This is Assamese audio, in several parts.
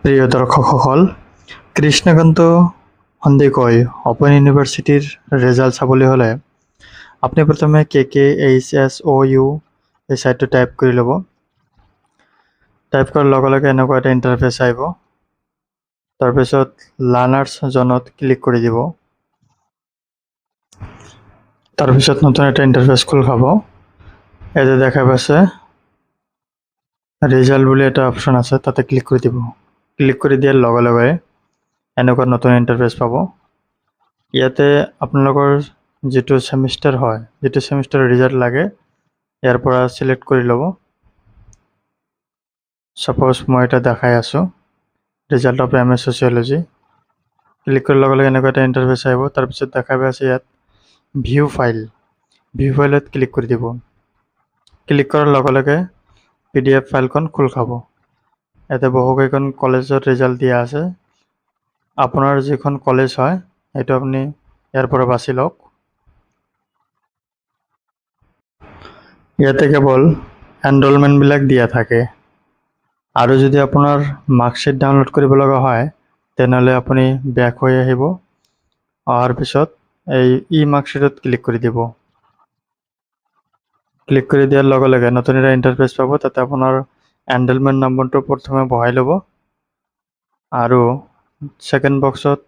প্ৰিয় দৰ্শকসকল, কৃষ্ণকান্ত সন্দিকৈ অপেন ইউনিভাৰ্চিটিৰ ৰিজাল্ট চাবলৈ হ'লে আপুনি প্ৰথমে KKHSOU এই ছাইটটো টাইপ কৰি ল'ব। টাইপ কৰাৰ লগে লগে এনেকুৱা এটা ইণ্টাৰফেচ আহিব। তাৰপিছত লাৰ্ণাৰ্ছ জ'নত ক্লিক কৰি দিব। তাৰপিছত নতুন এটা ইণ্টাৰফেচ খোল খাব। ইয়াতে দেখা পাইছে ৰিজাল্ট বুলি এটা অপশ্যন আছে, তাতে ক্লিক কৰি দিব। ক্লিক কৰি দিয়াৰ লগে লগে এনেকুৱা নতুন ইণ্টাৰফেচ পাব। ইয়াতে আপোনালোকৰ যিটো ছেমিষ্টাৰ হয়, যিটো ছেমিষ্টাৰৰ ৰিজাল্ট লাগে, ইয়াৰ পৰা ছিলেক্ট কৰি ল'ব। ছাপ'জ মই এটা দেখাই আছোঁ, result of MA sociology. Click কৰাৰ লগে লগে এনেকুৱা এটা ইণ্টাৰফেচ আহিব। তাৰপিছত দেখা পাইছে ইয়াত ভিউ ফাইল। ভিউ ফাইলত ক্লিক কৰি দিব। ক্লিক কৰাৰ লগে লগে PDF ফাইলখন খোল খাব। ইয়াতে বহুকেইখন কলেজৰ ৰিজাল্ট দিয়া আছে। আপোনাৰ যিখন কলেজ হয় সেইটো আপুনি ইয়াৰ পৰা বাছি লওক। ইয়াতে কেৱল এনৰলমেণ্টবিলাক দিয়া থাকে। আৰু যদি আপোনাৰ মাৰ্কশ্বিট ডাউনলোড কৰিব লগা হয়, তেনেহ'লে আপুনি বেক হৈ আহিব। অহাৰ পিছত এই মাৰ্কশ্বিটত ক্লিক কৰি দিব। ক্লিক কৰি দিয়াৰ লগে লগে নতুন এটা ইণ্টাৰফেচ পাব। তাতে আপোনাৰ এনৰলমেণ্ট নম্বৰটো প্ৰথমে বহাই ল'ব আৰু ছেকেণ্ড বক্সত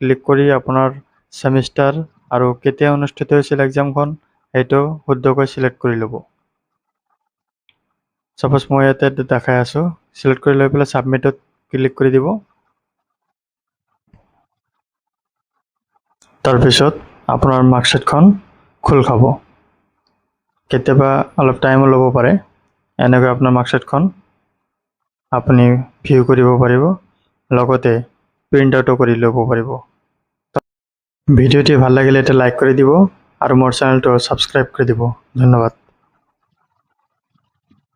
ক্লিক কৰি আপোনাৰ ছেমিষ্টাৰ আৰু কেতিয়া অনুষ্ঠিত হৈছিল এক্সামখন সেইটো শুদ্ধকৈ ছিলেক্ট কৰি ল'ব। ছাপ'জ মই ইয়াতে দেখাই আছোঁ, ছিলেক্ট কৰি লৈ পেলাই ছাবমিটত ক্লিক কৰি দিব। তাৰপিছত আপোনাৰ মাৰ্কশ্বিটখন খোল খাব। কেতিয়াবা অলপ টাইমো ল'ব পাৰে। এনেকৈ আপোনাৰ মাৰ্কশ্বিটখন আপুনি ভিউ কৰিব পাৰিব, লগতে প্ৰিণ্ট আউটো কৰি ল'ব পাৰিব। ভিডিঅ'টি ভাল লাগিলে এটা লাইক কৰি দিব আৰু মোৰ চেনেলটো ছাবস্ক্ৰাইব কৰি দিব। ধন্যবাদ।